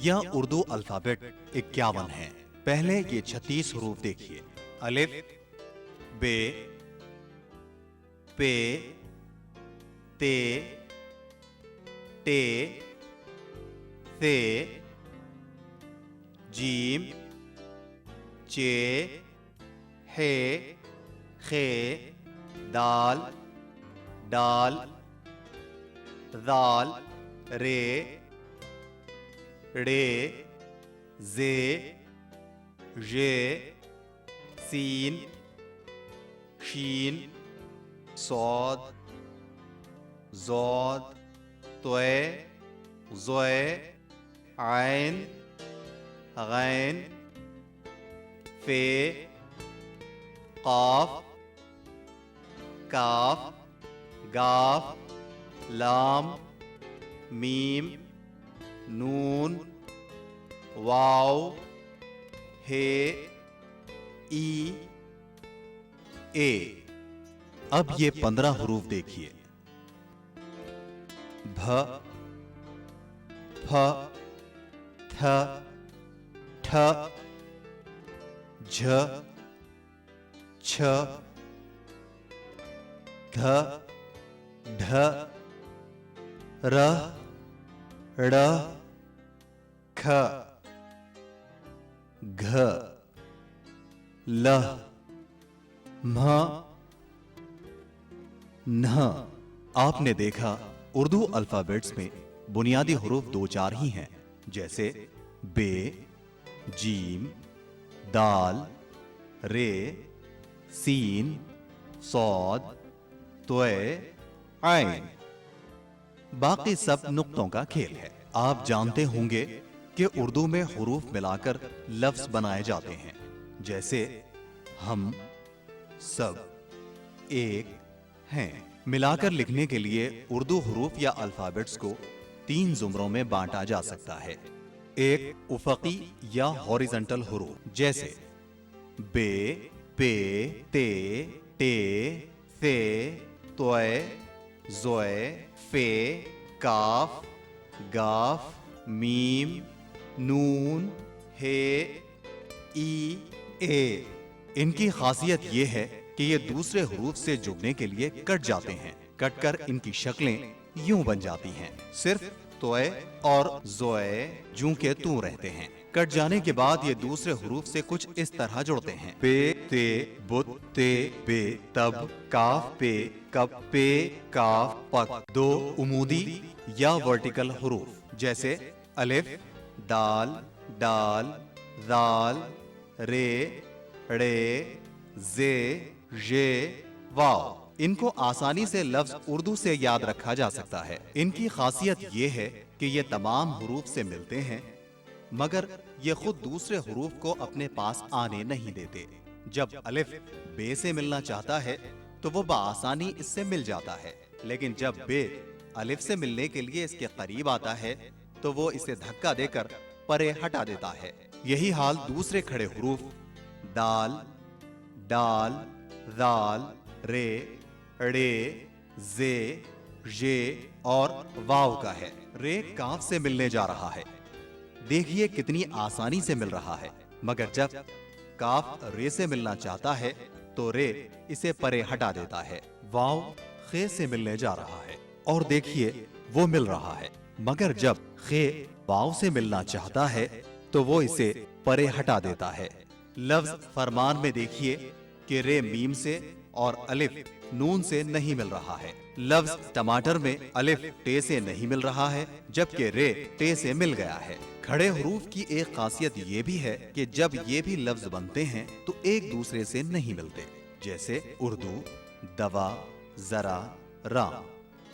यह उर्दू अल्फाबेट 51 है। पहले ये 36 हरूफ देखिए। अलिफ, बे, पे, ते, टे, से, जीम, चे, हे, खे, दाल, डाल, दाल, रे, रे, जे, जे, सीन, शीन, सौद, जौद, तोए, ज़ोए, आइन, गैन, फे, काफ, काफ, गाफ, लाम, मीम, नून, वाव, हे, ई, ए। अब ये 15 हरूफ देखिए। भ, फ, थ, ठ, झ, छ, ध, ढ, र, ड़, ख, घ, ल, म्ह, न्ह। आपने देखा उर्दू अल्फाबेट्स में बुनियादी हरूफ 2-4 ही हैं, जैसे बे, जीम, दाल, रे, सीन, सौद, तोए, आइन। बाकी सब नुक्तों का खेल है। आप जानते होंगे कि उर्दू में हरूफ मिलाकर लफ्ज बनाए जाते हैं, जैसे हम, सब, एक, हैं। मिलाकर लिखने के लिए उर्दू हरूफ या अल्फाबेट्स को 3 जुमरों में बांटा जा सकता है। एक उफकी या हॉरिजॉन्टल हरूफ, जैसे बे, पे, ते, टे, से, तोए, ज़ोए, फे, काफ, गाफ, मीम, नून, हे, ई, ए। इनकी खासियत यह है कि ये दूसरे हरूफ से जुड़ने के लिए कट जाते हैं। कटकर इनकी शक्लें यूं बन जाती हैं। सिर्फ तोए और ज़ोए जूं के तू रहते हैं। कट जाने के बाद ये दूसरे हरूफ से कुछ इस तरह जुड़ते हैं। पे, ते, बुत, ते, बे, तब, काफ, पे, कब, पे, काफ, पक। 2 उमूदी या वर्टिकल हरूफ, जैसे अलिफ, दाल, डाल, दाल, रे, रे, जे, जे, वाव। इनको आसानी से लफ्ज उर्दू से याद रखा जा सकता है। इनकी खासियत ये है कि ये तमाम हरूफ से मिलते हैं, मगर ये खुद दूसरे हरूफ को अपने पास आने नहीं देते। जब अलिफ बे से मिलना चाहता है तो वो बआसानी इससे मिल जाता है, लेकिन जब बे अलिफ से मिलने के लिए इसके करीब आता है तो वो इसे धक्का देकर परे हटा देता है। यही हाल दूसरे खड़े हरूफ दाल, डाल, दाल, रे, रे, जे, जे और वाव का है। रे काफ से मिलने जा रहा है। देखिए कितनी आसानी से मिल रहा है, मगर जब काफ रे से मिलना चाहता है तो रे इसे परे हटा देता है। वाव खे से मिलने जा रहा है और देखिए वो मिल रहा है, मगर जब खे वाव से मिलना चाहता है तो वो इसे परे हटा देता है। लफ्ज फरमान में देखिए कि रे मीम से और अलिफ नून से नहीं मिल रहा है। लफ्ज टमाटर में अलिफ टे से नहीं मिल रहा है, जबकि रे टे से मिल गया है। खड़े हरूफ की एक खासियत ये भी है कि जब ये भी लफ्ज बनते हैं तो एक दूसरे से नहीं मिलते, जैसे उर्दू, दवा, जरा, राम।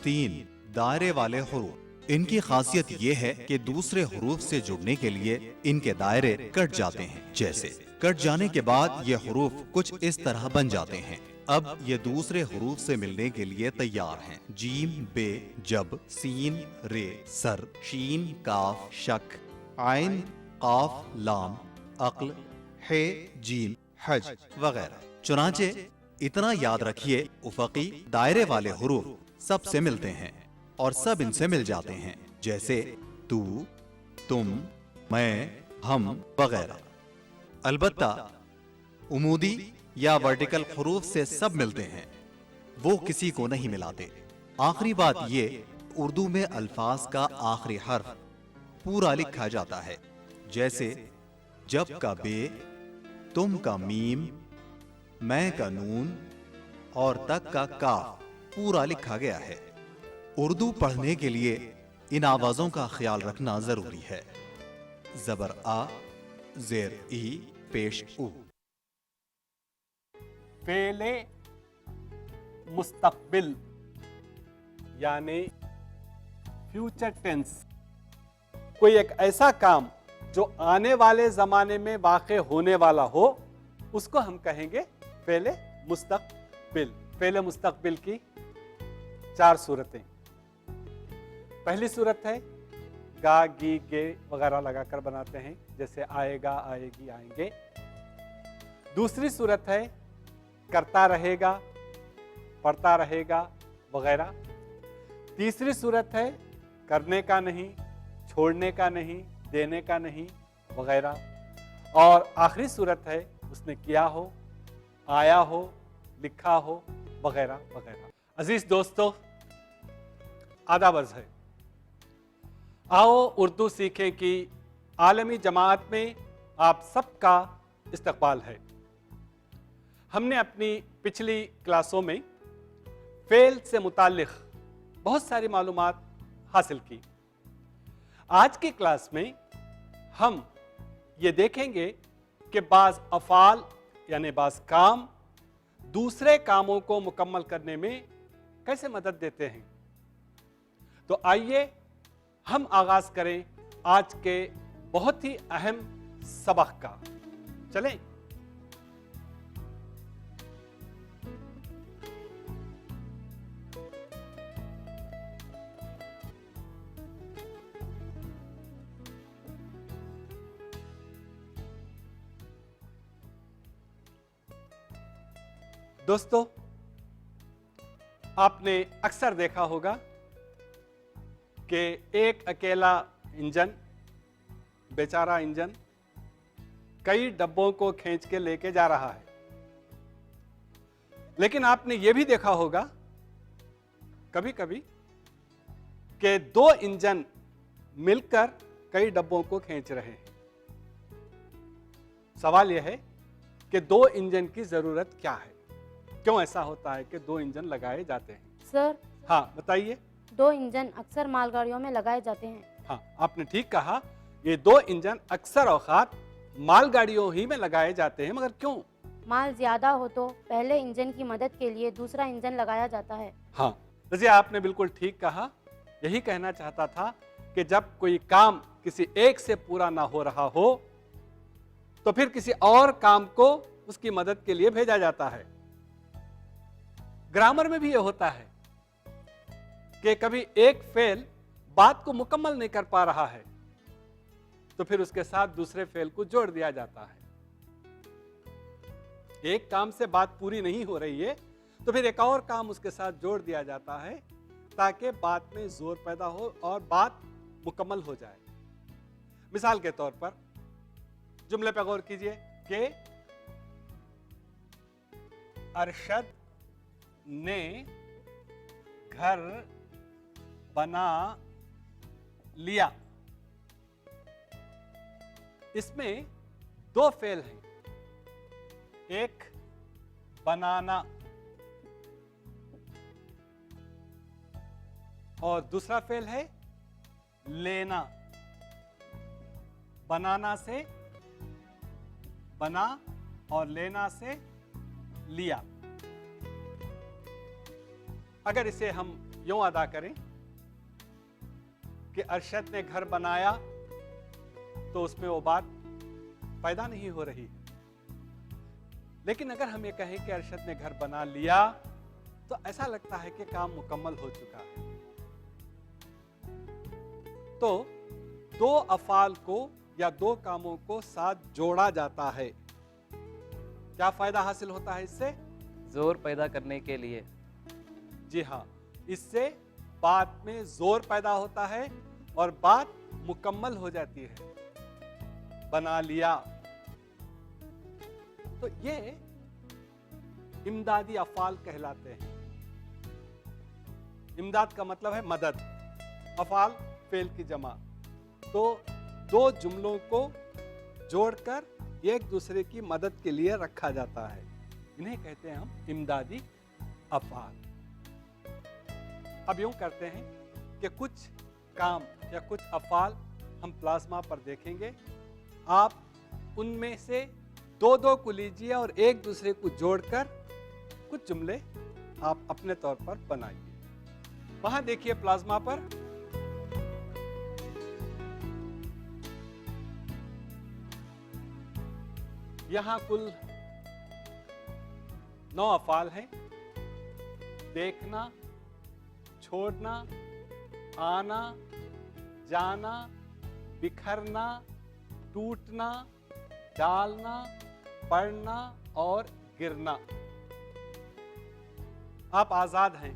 3 दायरे वाले हरूफ। इनकी खासियत ये है कि दूसरे हरूफ से जुड़ने के लिए इनके दायरे कट जाते हैं। जैसे कट जाने के बाद ये हरूफ कुछ इस तरह बन जाते हैं। अब ये दूसरे हरूफ से मिलने के लिए तैयार हैं। जीम, बे, जब, सीन, रे, सर, शीन, काफ, शक, आइन, काफ, लाम, अक्ल, हे, जीम, हज वगैरह। चुनाचे इतना याद रखिए, उफकी दायरे वाले हरूफ सब से मिलते हैं और सब इनसे मिल जाते हैं, जैसे तू, तुम, मैं, हम वगैरह। अलबत्ता उमूदी या वर्टिकल हरूफ से सब मिलते हैं, वो किसी को नहीं मिलाते। आखिरी बात ये, उर्दू में अल्फाज का आखिरी हर्फ पूरा लिखा जाता है, जैसे जब का बे, तुम का मीम, मैं का नून और तक का काफ पूरा लिखा गया है। उर्दू पढ़ने के लिए इन आवाजों का ख्याल रखना जरूरी है। जबर आ, जेर ई, पेश उ। फेले मुस्तकबिल यानी फ्यूचर टेंस, कोई एक ऐसा काम जो आने वाले जमाने में वाक़े होने वाला हो, उसको हम कहेंगे फेले मुस्तकबिल। फेले मुस्तकबिल की 4 सूरतें। पहली सूरत है गा, गी, गे वगैरह लगाकर बनाते हैं, जैसे आएगा, आएगी, आएंगे। दूसरी सूरत है करता रहेगा, पढ़ता रहेगा वगैरह। तीसरी सूरत है करने का नहीं, छोड़ने का नहीं, देने का नहीं वगैरह। और आखिरी सूरत है उसने किया हो, आया हो, लिखा हो वगैरह वगैरह। अजीज दोस्तों, आदाब अर्ज़ है। आओ उर्दू सीखें की आलमी जमात में आप सबका इस्तकबाल है। हमने अपनी पिछली क्लासों में फेल से मुताल्लिक़ बहुत सारी मालूमात हासिल की। आज की क्लास में हम ये देखेंगे कि बाज़ अफ़ाल यानी बाज़ काम दूसरे कामों को मुकम्मल करने में कैसे मदद देते हैं। तो आइए हम आगाज करें आज के बहुत ही अहम सबक का। चलें। दोस्तों, आपने अक्सर देखा होगा कि एक अकेला इंजन, बेचारा इंजन कई डब्बों को खींच के लेके जा रहा है। लेकिन आपने यह भी देखा होगा कभी कभी कि 2 इंजन मिलकर कई डब्बों को खींच रहे हैं। सवाल यह है कि 2 इंजन की जरूरत क्या है, क्यों ऐसा होता है कि 2 इंजन लगाए जाते हैं? सर, हाँ बताइए। 2 इंजन अक्सर मालगाड़ियों में लगाए जाते हैं। हाँ, आपने ठीक कहा। ये 2 इंजन अक्सर औकात मालगाड़ियों ही में लगाए जाते हैं, मगर क्यों? माल ज्यादा हो तो पहले इंजन की मदद के लिए दूसरा इंजन लगाया जाता है। हाँ, रज़िया आपने बिल्कुल ठीक कहा। यही कहना चाहता था कि जब कोई काम किसी एक से पूरा ना हो रहा हो तो फिर किसी और काम को उसकी मदद के लिए भेजा जाता है। ग्रामर में भी यह होता है कि कभी एक फेल बात को मुकम्मल नहीं कर पा रहा है तो फिर उसके साथ दूसरे फेल को जोड़ दिया जाता है। एक काम से बात पूरी नहीं हो रही है तो फिर एक और काम उसके साथ जोड़ दिया जाता है ताकि बात में जोर पैदा हो और बात मुकम्मल हो जाए। मिसाल के तौर पर जुमले पर गौर कीजिए कि अरशद ने घर बना लिया। इसमें 2 फेल हैं, एक बनाना और दूसरा फेल है लेना। बनाना से बना और लेना से लिया। अगर इसे हम यूं अदा करें कि अरशद ने घर बनाया तो उसमें वो बात पैदा नहीं हो रही। लेकिन अगर हम ये कहें कि अरशद ने घर बना लिया तो ऐसा लगता है कि काम मुकम्मल हो चुका है। तो 2 अफ़ाल को या 2 कामों को साथ जोड़ा जाता है। क्या फायदा हासिल होता है इससे? जोर पैदा करने के लिए। जी हाँ, इससे बात में जोर पैदा होता है और बात मुकम्मल हो जाती है। बना लिया। तो ये इमदादी अफ़ाल कहलाते हैं। इमदाद का मतलब है मदद, अफ़ाल फेल की जमा। तो दो जुमलों को जोड़कर एक दूसरे की मदद के लिए रखा जाता है, इन्हें कहते हैं हम इमदादी अफ़ाल। अब यूं करते हैं कि कुछ काम या कुछ अफ़ाल हम प्लाज्मा पर देखेंगे। आप उनमें से दो दो को लीजिए और एक दूसरे को जोड़कर कुछ जुमले आप अपने तौर पर बनाइए। वहां देखिए प्लाज्मा पर, यहां कुल 9 अफ़ाल हैं। देखना, छोड़ना, आना, जाना, बिखरना, टूटना, डालना, पढ़ना और गिरना। आप आजाद हैं,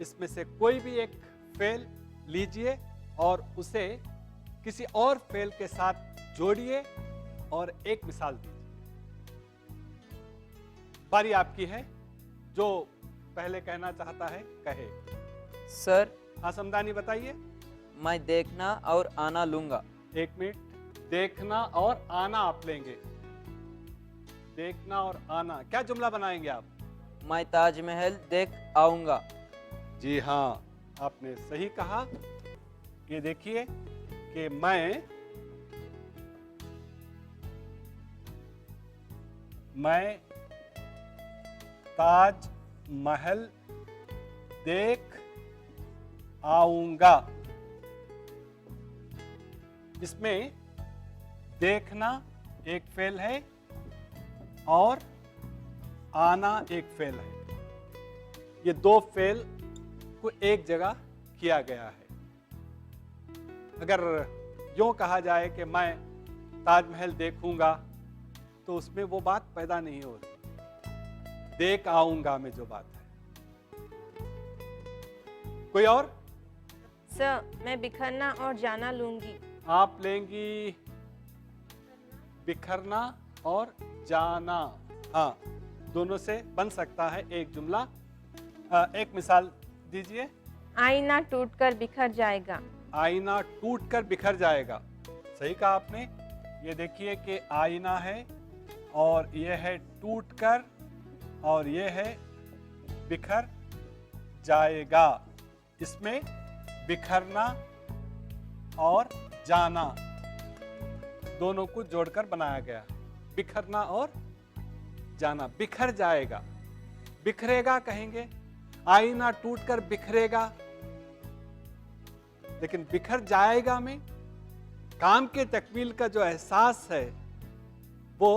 इसमें से कोई भी एक फेल लीजिए और उसे किसी और फेल के साथ जोड़िए और एक मिसाल दीजिए। बारी आपकी है, जो पहले कहना चाहता है कहे। सर, हाँ समदानी बताइए। मैं देखना और आना लूंगा। एक मिनट, देखना और आना आप लेंगे। देखना और आना, क्या जुमला बनाएंगे आप? मैं ताजमहल देख आऊंगा। जी हाँ, आपने सही कहा। ये देखिए कि मैं ताज महल देख आऊंगा। इसमें देखना एक फेल है और आना एक फेल है। ये दो फेल को एक जगह किया गया है। अगर यूं कहा जाए कि मैं ताजमहल देखूंगा तो उसमें वो बात पैदा नहीं हो रही। देख आऊंगा में जो बात है। कोई और? सर, मैं बिखरना और जाना लूंगी। आप लेंगी बिखरना और जाना। हाँ, दोनों से बन सकता है एक जुमला। एक मिसाल दीजिए। आईना टूटकर बिखर जाएगा। आईना टूटकर बिखर जाएगा, सही कहा आपने। ये देखिए कि आईना है और ये है टूटकर और ये है बिखर जाएगा। इसमें बिखरना और जाना दोनों को जोड़कर बनाया गया। बिखरना और जाना। बिखर जाएगा, बिखरेगा कहेंगे। आईना टूटकर बिखरेगा, लेकिन बिखर जाएगा में काम के तकमील का जो एहसास है वो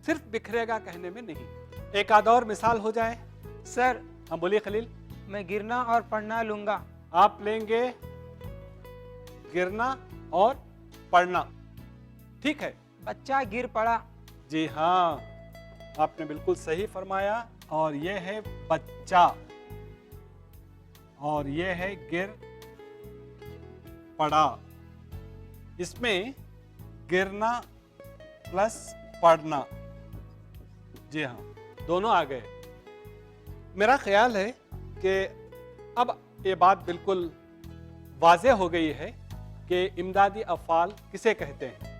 सिर्फ बिखरेगा कहने में नहीं। एक आध और मिसाल हो जाए। सर, हम बोलिए खलील। मैं गिरना और पढ़ना लूंगा। आप लेंगे गिरना और पढ़ना, ठीक है। बच्चा गिर पड़ा। जी हाँ, आपने बिल्कुल सही फरमाया। और ये है बच्चा और ये है गिर पड़ा। इसमें गिरना प्लस पढ़ना, जी हाँ, दोनों आ गए। मेरा ख्याल है कि अब ये बात बिल्कुल वाज़ेह हो गई है कि इमदादी अफ़ाल किसे कहते हैं।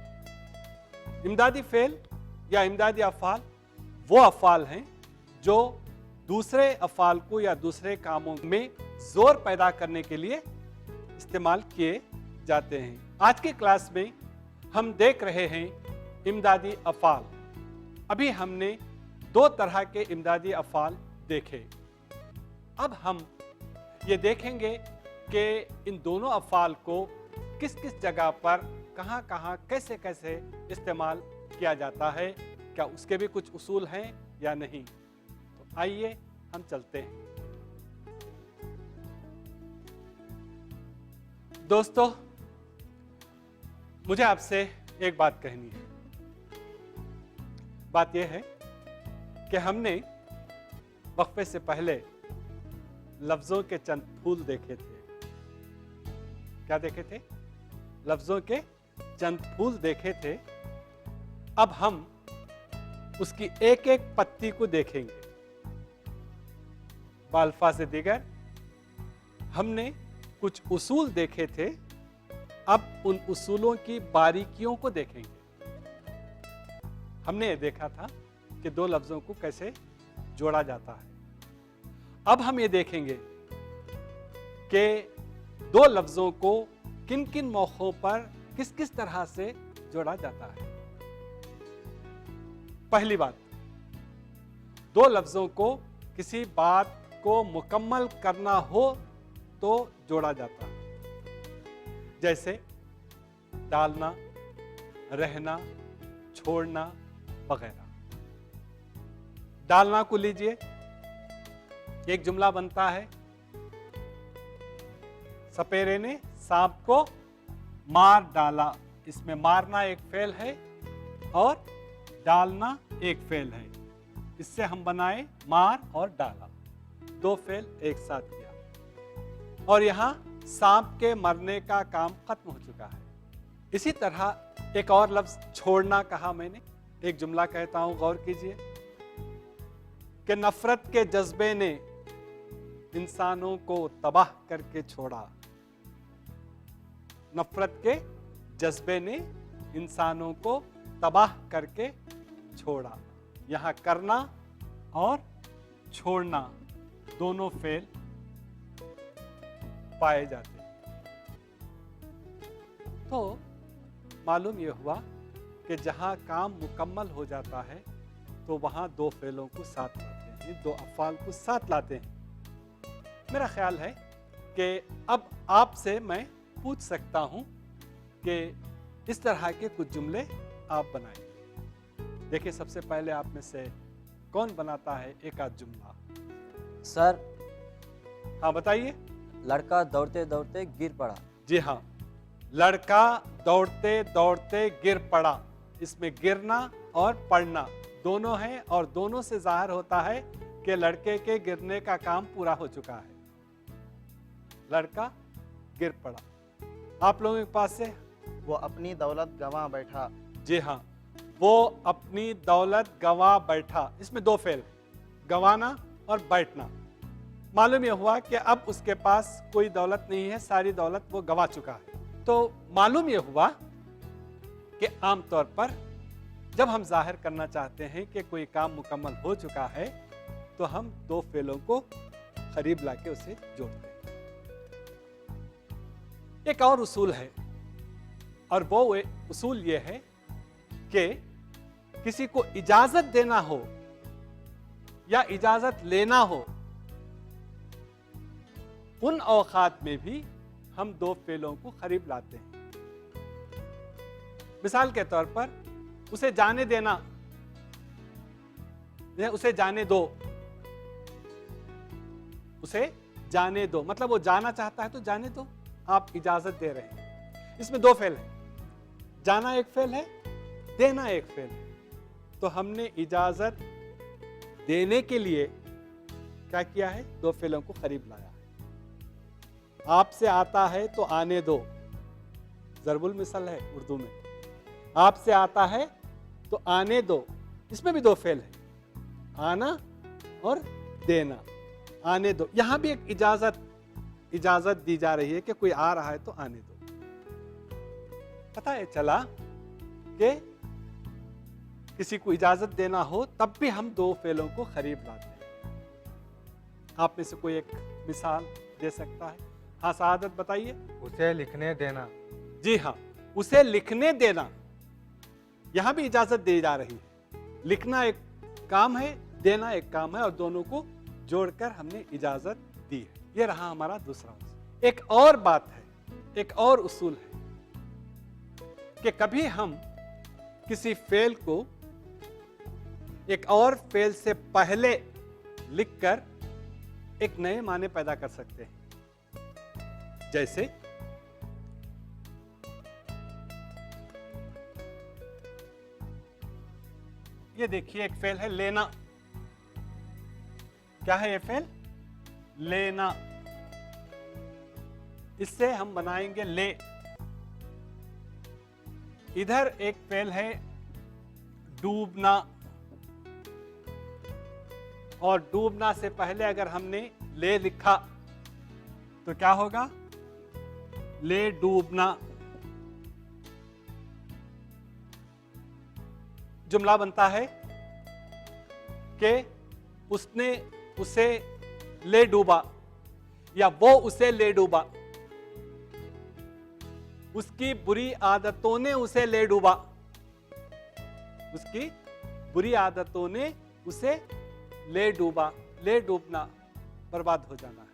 इमदादी फ़ेल या इमदादी अफ़ाल वो अफ़ाल हैं जो दूसरे अफ़ाल को या दूसरे कामों में ज़ोर पैदा करने के लिए इस्तेमाल किए जाते हैं। आज के क्लास में हम देख रहे हैं इमदादी अफ़ाल। अभी हमने दो तरह के इमदादी अफ़ाल देखे। अब हम ये देखेंगे कि इन दोनों अफ़ाल को किस किस जगह पर कहाँ कहाँ कैसे कैसे इस्तेमाल किया जाता है, क्या उसके भी कुछ उसूल हैं या नहीं। तो आइए हम चलते हैं। दोस्तों, मुझे आपसे एक बात कहनी है। बात यह है कि हमने वक्फे से पहले लफ्ज़ों के चंद फूल देखे थे। क्या देखे थे? लफ्ज़ों के चंद फूल देखे थे, अब हम उसकी एक एक पत्ती को देखेंगे। बाल्फाज़ दिगर हमने कुछ उसूल देखे थे, अब उन उसूलों की बारीकियों को देखेंगे। हमने ये देखा था कि दो लफ्जों को कैसे जोड़ा जाता है। अब हम ये देखेंगे कि दो लफ्जों को किन किन मौक़ों पर किस किस तरह से जोड़ा जाता है। पहली बात, दो लफ्जों को किसी बात को मुकम्मल करना हो तो जोड़ा जाता है, जैसे डालना, रहना, छोड़ना वगैरह। डालना को लीजिए, एक जुमला बनता है, सपेरे ने सांप को मार डाला। इसमें मारना एक फेल है और डालना एक फेल है। इससे हम बनाए मार और डाला, दो फेल एक साथ किया और यहां सांप के मरने का काम खत्म हो चुका है। इसी तरह एक और लफ्ज छोड़ना कहा मैंने, एक जुमला कहता हूं, गौर कीजिए कि नफरत के जज्बे ने इंसानों को तबाह करके छोड़ा। नफरत के जज्बे ने इंसानों को तबाह करके छोड़ा। यहां करना और छोड़ना दोनों फेल पाए जाते हैं। तो मालूम यह हुआ कि जहां काम मुकम्मल हो जाता है तो वहां दो फेलों को साथ लाते हैं, दो अफ़ाल को साथ लाते हैं। मेरा ख्याल है कि अब आपसे मैं पूछ सकता हूं कि इस तरह के कुछ जुमले आप बनाएं। देखिए, सबसे पहले आप में से कौन बनाता है एक आध जुमला? सर, हाँ बताइए। लड़का दौड़ते दौड़ते गिर पड़ा। जी हाँ, लड़का दौड़ते दौड़ते गिर पड़ा। इसमें गिरना और पड़ना दोनों हैं और दोनों से जाहिर होता है कि लड़के के गिरने का काम पूरा हो चुका है। लड़का गिर पड़ा। आप लोगों के पास से? वो अपनी दौलत गंवा बैठा। जी हाँ, वो अपनी दौलत गंवा बैठा। इसमें दो फेल, गंवाना और बैठना। मालूम यह हुआ कि अब उसके पास कोई दौलत नहीं है, सारी दौलत वो गंवा चुका है। तो मालूम यह हुआ कि आमतौर पर जब हम जाहिर करना चाहते हैं कि कोई काम मुकम्मल हो चुका है तो हम दो फेलों को करीब लाके उसे जोड़ते हैं। एक और उसूल है और वो उसूल ये है कि किसी को इजाजत देना हो या इजाजत लेना हो, उन औकात में भी हम दो फेलों को करीब लाते हैं। मिसाल के तौर पर उसे जाने देना, उसे जाने दो, उसे जाने दो मतलब वो जाना चाहता है तो जाने दो, आप इजाजत दे रहे हैं। इसमें दो फेल है, जाना एक फेल है, देना एक फेल है। तो हमने इजाजत देने के लिए क्या किया है? दो फेलों को करीब लाया है। आपसे आता है तो आने दो, ज़रबुल मिसल है उर्दू में। आपसे आता है तो आने दो, इसमें भी दो फेल है, आना और देना। आने दो, यहां भी एक इजाजत दी जा रही है कि कोई आ रहा है तो आने दो। पता है चला कि किसी को इजाजत देना हो तब भी हम दो फेलों को करीब लाते हैं। आप में से कोई एक मिसाल दे सकता है? हाँ सआदत बताइए। उसे लिखने देना। जी हाँ, उसे लिखने देना, यहां भी इजाजत दी जा रही है। लिखना एक काम है, देना एक काम है और दोनों को जोड़कर हमने इजाजत दी है। यह रहा हमारा दूसरा उसूल। एक और बात है, एक और उसूल है कि कभी हम किसी फेल को एक और फेल से पहले लिखकर एक नए माने पैदा कर सकते हैं। जैसे ये देखिए, एक फेल है लेना। क्या है ये फेल? लेना। इससे हम बनाएंगे ले। इधर एक फेल है डूबना, और डूबना से पहले अगर हमने ले लिखा तो क्या होगा? ले डूबना। जुमला बनता है कि उसने उसे ले डूबा या वो उसे ले डूबा, उसकी बुरी आदतों ने उसे ले डूबा, उसकी बुरी आदतों ने उसे ले डूबा। ले डूबना, बर्बाद हो जाना है।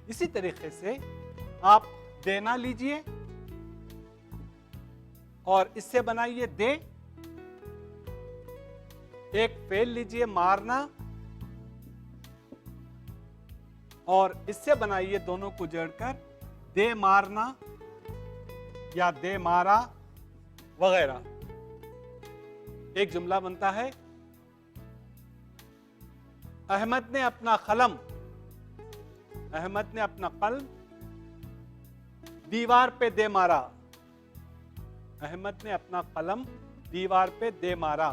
इसी तरीके से आप देना लीजिए और इससे बनाइए दे। एक फेल लीजिए मारना और इससे बनाइए दोनों को जोड़कर दे मारना या दे मारा वगैरह। एक जुमला बनता है अहमद ने अपना कलम दीवार पे दे मारा। अहमद ने अपना कलम दीवार पे दे मारा।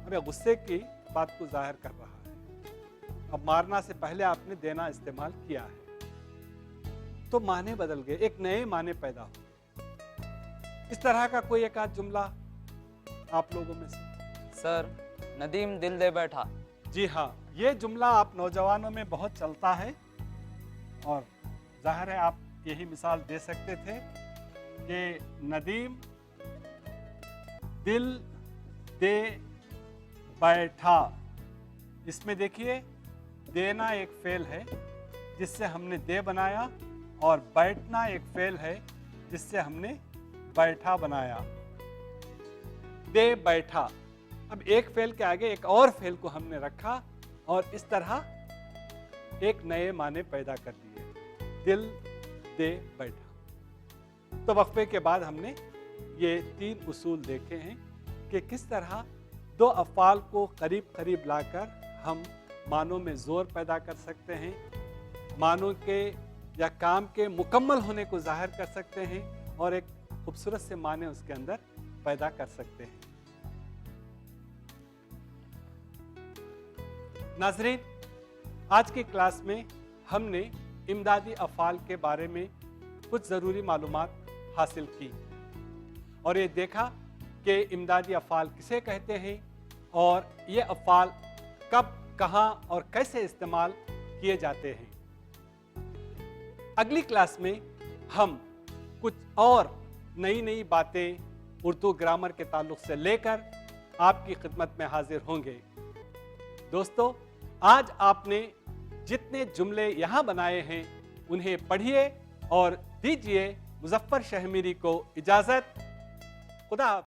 अरे गुस्से की बात को जाहिर कर रहा है। अब मारना से पहले आपने देना इस्तेमाल किया है तो माने बदल गए, एक नए माने पैदा हो। इस तरह का कोई एक आध जुमला आप लोगों में से। सर, नदीम दिल दे बैठा। जी हाँ, ये जुमला आप नौजवानों में बहुत चलता है और जाहिर है आप यही मिसाल दे सकते थे कि नदीम दिल दे बैठा। इसमें देखिए देना एक फेल है जिससे हमने दे बनाया और बैठना एक फेल है जिससे हमने बैठा बनाया। दे बैठा। अब एक फेल के आगे एक और फेल को हमने रखा और इस तरह एक नए माने पैदा कर दिए। दिल दे बैठा। तो वक्फे के बाद हमने ये 3 उसूल देखे हैं कि किस तरह दो अफ़आल को करीब करीब लाकर हम मानों में जोर पैदा कर सकते हैं, मानों के या काम के मुकम्मल होने को जाहिर कर सकते हैं और एक खूबसूरत से माने उसके अंदर पैदा कर सकते हैं। नाज़रीन, आज की क्लास में हमने इमदादी अफ़आल के बारे में कुछ ज़रूरी मालूमात हासिल की और ये देखा कि इमदादी अफ़आल किसे कहते हैं और ये अफ़आल कब, कहाँ और कैसे इस्तेमाल किए जाते हैं। अगली क्लास में हम कुछ और नई नई बातें उर्दू ग्रामर के ताल्लुक से लेकर आपकी खिदमत में हाजिर होंगे। दोस्तों, आज आपने जितने जुमले यहाँ बनाए हैं उन्हें पढ़िए और दीजिए मुज़फ़्फ़र शहमीरी को इजाज़त। खुदा।